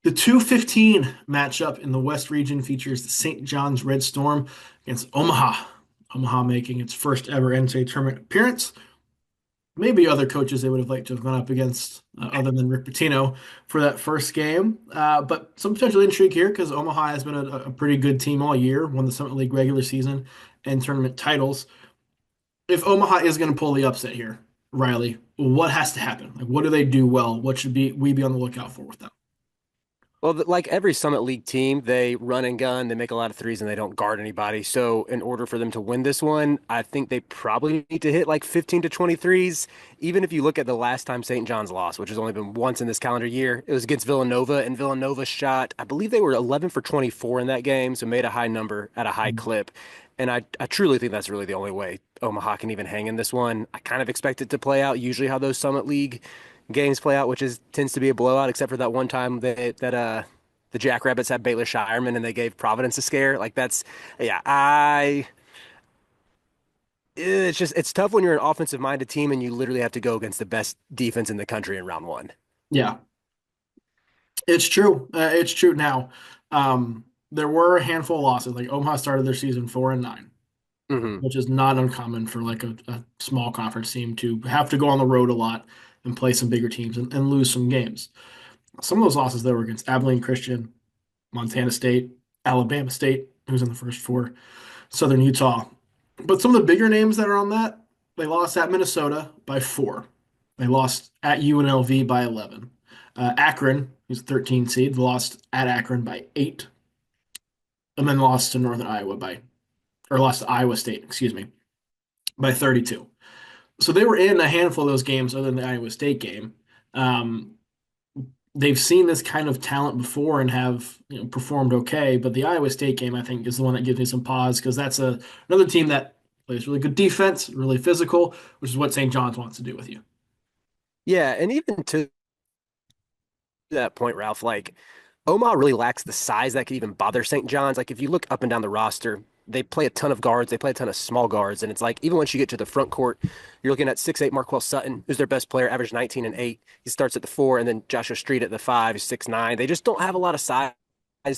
The 2:15 matchup in the West region features the St. John's Red Storm against Omaha. Omaha making its first ever NCAA tournament appearance. Maybe other coaches they would have liked to have gone up against, other than Rick Pitino, for that first game. But some potential intrigue here because Omaha has been a pretty good team all year, won the Summit League regular season and tournament titles. If Omaha is going to pull the upset here, Riley, what has to happen? Like, what do they do well? What should we be on the lookout for with them? Well, like every Summit League team, they run and gun, they make a lot of threes, and they don't guard anybody. So, in order for them to win this one, I think they probably need to hit like 15 to 20 threes. Even if you look at the last time St. John's lost, which has only been once in this calendar year, it was against Villanova, and Villanova shot, I believe they were 11 for 24 in that game, so made a high number at a high clip. And I truly think that's really the only way Omaha can even hang in this one. I kind of expect it to play out usually how those Summit League games play out, which is tends to be a blowout, except for that one time that the Jackrabbits had Baylor Shireman and they gave Providence a scare. Like that's yeah, I it's just it's tough when you're an offensive minded team and you literally have to go against the best defense in the country in round one. Yeah, it's true. It's true now. There were a handful of losses. Like Omaha started their season 4-9, Hmm. which is not uncommon for like a small conference team to have to go on the road a lot and play some bigger teams and lose some games. Some of those losses though were against Abilene Christian, Montana State, Alabama State, who's in the first four, Southern Utah. But some of the bigger names that are on that, they lost at Minnesota by 4. They lost at UNLV by 11. Akron, who's a 13 seed, lost at Akron by 8, and then lost to Northern Iowa or lost to Iowa State, excuse me, by 32. So they were in a handful of those games other than the Iowa State game. Um, they've seen this kind of talent before and have performed okay. But the Iowa State game, I think, is the one that gives me some pause because that's another team that plays really good defense, really physical, which is what St. John's wants to do with you. Yeah, and even to that point, Ralph, like Omaha really lacks the size that could even bother St. John's. Like if you look up and down the roster, they play a ton of guards, they play a ton of small guards, and it's like even once you get to the front court, you're looking at 6'8" Marquel Sutton, who's their best player, average 19 and 8. He starts at the 4, and then Joshua Street at the 5 is 6'9". They just don't have a lot of size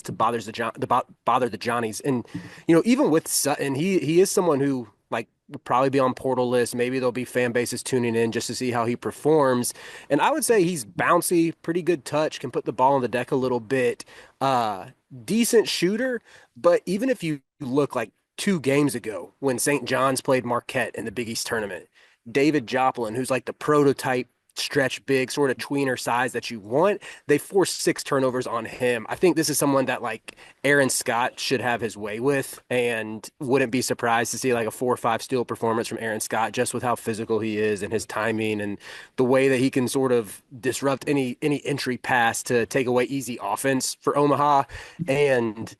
to bother the Johnnies. And even with Sutton, he is someone who like will probably be on portal list. Maybe there'll be fan bases tuning in just to see how he performs. And I would say he's bouncy, pretty good touch, can put the ball on the deck a little bit. Uh, Decent shooter, but even if you look like 2 games ago when St. John's played Marquette in the Big East tournament, David Joplin, who's like the prototype stretch big sort of tweener size that you want, they forced 6 turnovers on him. I think this is someone that like Aaron Scott should have his way with, and wouldn't be surprised to see like a 4 or 5 steal performance from Aaron Scott just with how physical he is and his timing and the way that he can sort of disrupt any entry pass to take away easy offense for Omaha. And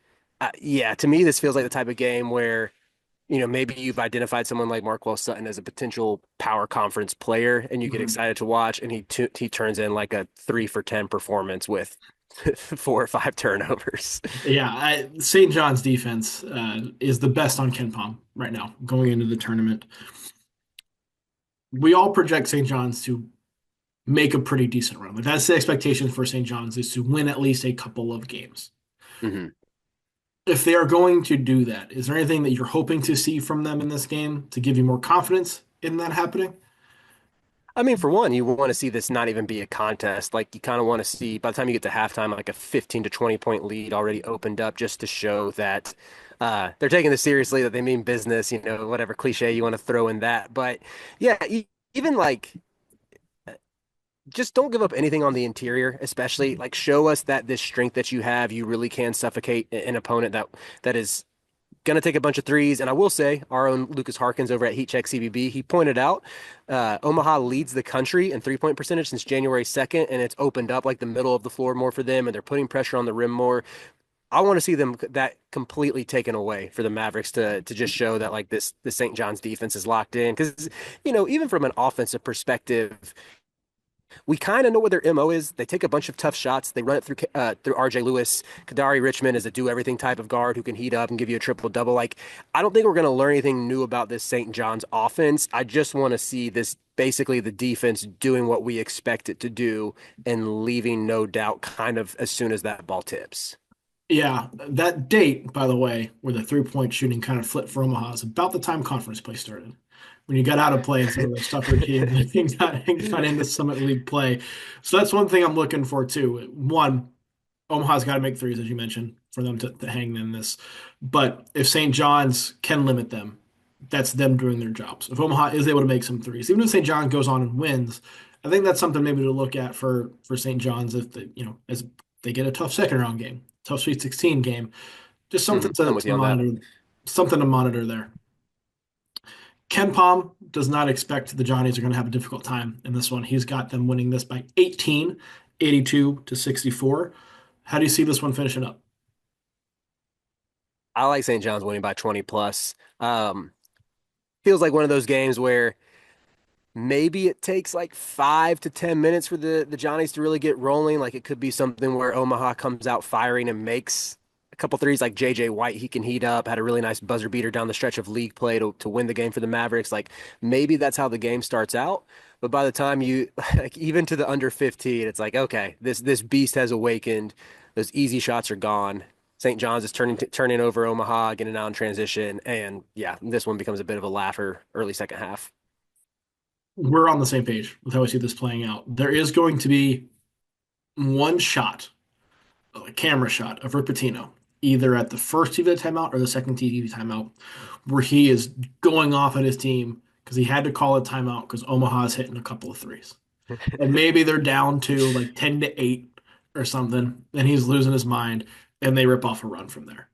yeah, to me, this feels like the type of game where maybe you've identified someone like Markwell Sutton as a potential power conference player, and you get Mhm. excited to watch, and he turns in like a 3 for 10 performance with 4 or 5 turnovers. Yeah, St. John's defense is the best on Ken Palm right now going into the tournament. We all project St. John's to make a pretty decent run. Like that's the expectation for St. John's is to win at least a couple of games. Hmm. If they are going to do that, is there anything that you're hoping to see from them in this game to give you more confidence in that happening? I mean, for one, you want to see this not even be a contest. Like you kind of want to see by the time you get to halftime, like a 15 to 20 point lead already opened up just to show that they're taking this seriously, that they mean business, whatever cliche you want to throw in that. But yeah, even like just don't give up anything on the interior, especially like show us that this strength that you have, you really can suffocate an opponent that is going to take a bunch of threes. And I will say, our own Lucas Harkins over at Heat Check CBB, he pointed out Omaha leads the country in 3 point percentage since January 2nd, and it's opened up like the middle of the floor more for them, and they're putting pressure on the rim more. I want to see them that completely taken away for the Mavericks to just show that like this the St. John's defense is locked in because even from an offensive perspective, we kind of know what their MO is. They take a bunch of tough shots. They run it through RJ Lewis. Kadari Richmond is a do everything type of guard who can heat up and give you a triple double. Like I don't think we're going to learn anything new about this St. John's offense. I just want to see this basically the defense doing what we expect it to do and leaving no doubt kind of as soon as that ball tips. Yeah, that date, by the way, where the 3-point shooting kind of flipped for Omaha is about the time conference play started. When you got out of play and some of those tougher teams, I think got into Summit League play. So that's one thing I'm looking for too. One, Omaha's got to make threes, as you mentioned, for them to hang in this. But if St. John's can limit them, that's them doing their jobs. If Omaha is able to make some threes, even if St. John goes on and wins, I think that's something maybe to look at for St. John's if they, as they get a tough second round game, tough Sweet 16 game, just something I'm to with you on that. monitor there. Ken Palm does not expect the Johnnies are going to have a difficult time in this one. He's got them winning this by 18, 82 to 64. How do you see this one finishing up? I like St. John's winning by 20 plus. Feels like one of those games where maybe it takes like 5 to 10 minutes for the Johnnies to really get rolling. Like it could be something where Omaha comes out firing and makes a couple threes like JJ White. He can heat up, had a really nice buzzer beater down the stretch of league play to win the game for the Mavericks. Like maybe that's how the game starts out. But by the time you like even to the under 15, it's like, okay, this beast has awakened. Those easy shots are gone. St. John's is turning over Omaha, getting out in transition, and yeah, this one becomes a bit of a laugher early second half. We're on the same page with how I see this playing out. There is going to be one shot, a camera shot of Rick Pitino, either at the first TV timeout or the second TV timeout, where he is going off at his team because he had to call a timeout because Omaha's hitting a couple of threes. And maybe they're down to like 10 to 8 or something, and he's losing his mind, and they rip off a run from there.